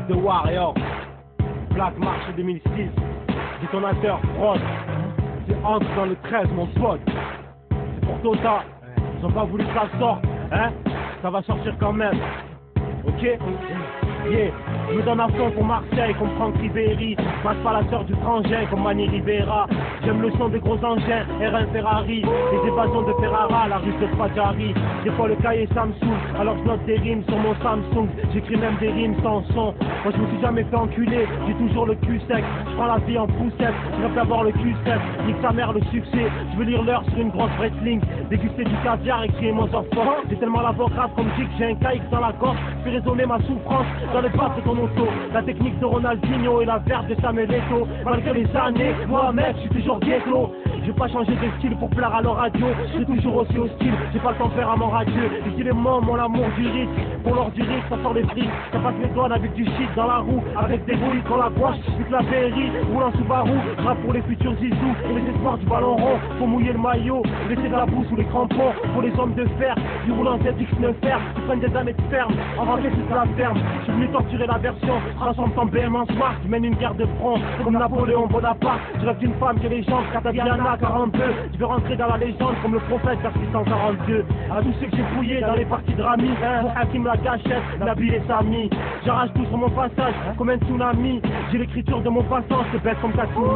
de Warrior, Black Marché 2006, détonateur, prod. C'est entre dans le 13 mon pote. C'est pour Tota, ils ont pas voulu que ça sorte, hein. Ça va sortir quand même, ok. Yeah, je me donne à fond pour Marseille comme Franck Ribéry. Passe pas la sœur du frangin comme Manny Rivera. J'aime le son des gros engins, R1 Ferrari. Les évasions de Ferrara, la rue de Fadjari. Des fois le cahier ça me saoule, alors je note des rimes sur mon Samsung. J'écris même des rimes sans son. Moi je me suis jamais fait enculer, j'ai toujours le cul sec. Je prends la vie en poussette, je rêve d'avoir le cul sec. Nique sa mère le succès, je veux lire l'heure sur une grosse wrestling. Déguster du caviar et crier mon enfant. J'ai tellement la voix grave comme Dick, j'ai un caïque dans la gorge. Je fais résonner ma souffrance dans les pattes de ton auto. La technique de Ronaldinho et la verte de Samuel Eto'o. Malgré les années, moi mec, je suis toujours ghetto. J'ai pas changé de style pour plaire à leur radio. Je suis toujours aussi hostile, j'ai pas le tempérament radieux. Et si les mots, mon amour du risque. Pour l'or du risque, ça sort les frics. Ça passe les douanes avec du shit dans la roue. Avec des roulis dans la gouache, vu la BRI roule en Subaru. Je rappe pour les futurs zizous et les espoirs du ballon rond. Faut mouiller le maillot, laisser de la boue sous les crampons. Pour les hommes de fer, du roulant ZX9 fer. Qui prennent des années de ferme, en rentrer toute la ferme. Je suis venu torturer la version, transforme ton BM en smart. Tu mènes une guerre de front, comme Napoléon Bonaparte. Je rêve d'une femme qui est légende, Katariana 42. Je veux rentrer dans la légende comme le prophète vers 642. À tous ceux que j'ai fouillés dans les parties de Rami, pour Hakim la gâchette, Nabil et Sami. J'arrache tout sur mon passage, comme un tsunami. J'ai l'écriture de mon passant, c'est bête comme Katsumi.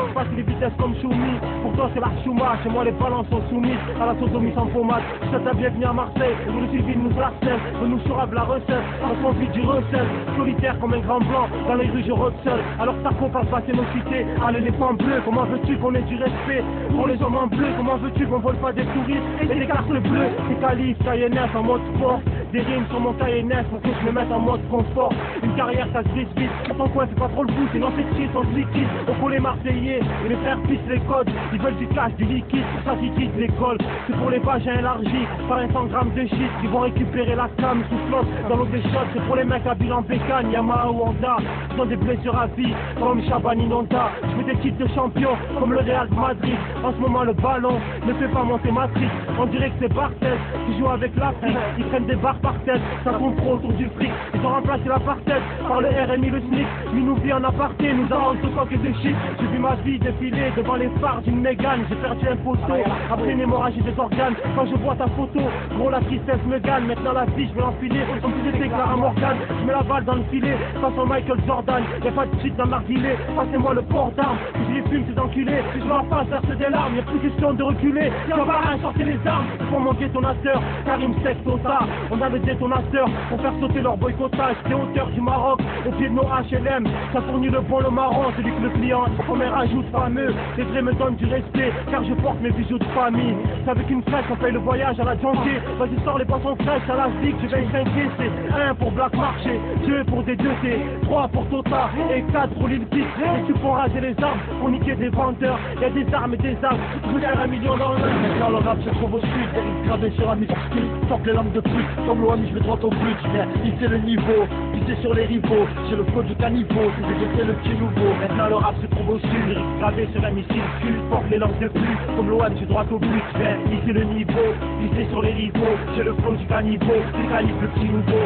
Je passe les vitesses comme Choumi. Pour toi c'est l'Archuma, chez moi les balances sont soumises à la sodomie sans pommade. Je souhaite la bienvenue à Marseille, où le civil nous harcèle. On nous surave la recette, on s'en vit du recel. Solitaire comme un grand blanc, dans les rues je rôde seul. Alors ta peau passe passer nos cités, à l'éléphant bleu. Comment veux-tu qu'on ait du respect pour les hommes en bleu? Comment veux-tu qu'on vole pas des touristes et des cartes bleues? Des califs, cahier neuf en mode sport. Des rimes sur mon cahier neuf pour que je me mette en mode confort. Une carrière ça se brise vite, ton coin c'est pas trop le bout. Sinon c'est triste, on se liquide. Au col les Marseillais et les frères pissent les codes. Ils veulent du cash, du liquide, pour ça qu'ils quittent l'école. C'est pour les vagins élargis, par un 100 grammes de shit. Ils vont récupérer la cam sous flotte dans l'eau des shots. C'est pour les mecs à bilan bécane, Yamaha ou Honda. Ils ont des blessures à vie, comme Chabani Nonda. Je veux des titres de champion, comme le Real de Madrid. En ce moment le ballon ne fait pas monter Matrix. On dirait que c'est Barthez qui joue avec l'Afrique. Ils prennent des barres par tête, ça tourne trop autour du fric. Ils ont remplacé la par-tête par le RMI, le SMIC. Nous nous vit en aparté, nous avons ce coq et de shit. J'ai vu ma vie défiler devant les phares d'une Mégane. J'ai perdu un poteau, après une hémorragie des organes. Quand je vois ta photo, gros la tristesse me gagne. Maintenant la vie je vais l'enfiler, comme si j'étais Clara Morgan. Je mets la balle dans le filet, façon Michael Jordan. Y'a pas de shit dans l'argilé, passez-moi le port d'armes. Si je les fume ces enculés, si je leur passe verser des larmes. Y'a plus question de reculer, y'a pas rien, sortez les armes. Pour mon détonateur, Karim Seck Tota. On a le détonateur pour faire sauter leur boycottage. Des hauteurs du Maroc, au pied de nos HLM. Ça fournit le bon, le marron, celui que le client comme un rajout fameux. Les vrais me donnent du respect, car je porte mes bijoux de famille. C'est avec une fraîche qu'on paye le voyage à la janvier. Vas-y sors les poissons fraîches à la zig, je vais 5 c'est 1 pour Black Marché, 2 pour des 2T, 3 pour Tota et 4 pour Lil Peep. Et tu pourras raser les armes pour niquer des vendeurs. Y'a des armes et des armes, je veux faire 1 million dans le main. Maintenant le rap se trouve au sud, Eric gravé sur un minuscule. Sorte les lampes de pute, comme l'OAMI je vais droit au but. Viens hisser le niveau, pisser sur les rivaux. J'ai le flow du caniveau, c'est le petit nouveau. Maintenant le rap se trouve au sud, Eric gravé sur un missile cul. Porte les lampes de pute, comme l'OAMI je vais droit au but. Viens hisser le niveau, pisser sur les rivaux. J'ai le flow du caniveau, c'est calife le petit nouveau.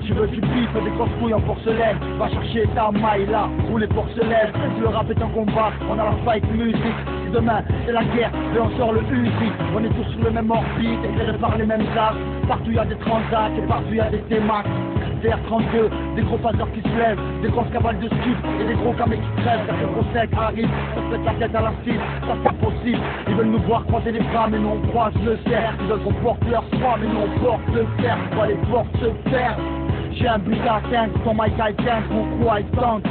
Je veux du bif, des grosses couilles en porcelaine. Va chercher ta maille là, rouler porcelaine. Si le rap est un combat, on a la fight musique. Si demain c'est la guerre, et on sort le Uzi. On est tous sur le même orbite, éclairés par les mêmes axes. Partout y'a des transats et partout y'a des T-Max. DR32, des gros phaseurs qui se lèvent, des grosses cavales de stup et des gros camés qui crèvent. Car le gros sec arrive, on se pète la tête à la cible, ça c'est impossible. Ils veulent nous voir croiser les bras mais nous on croise le cerf. Ils veulent qu'on porte leur soin mais nous on porte le fer. On voit les portes se perdre. J'ai un but à atteindre, ton mic I dance, mon crew I stand.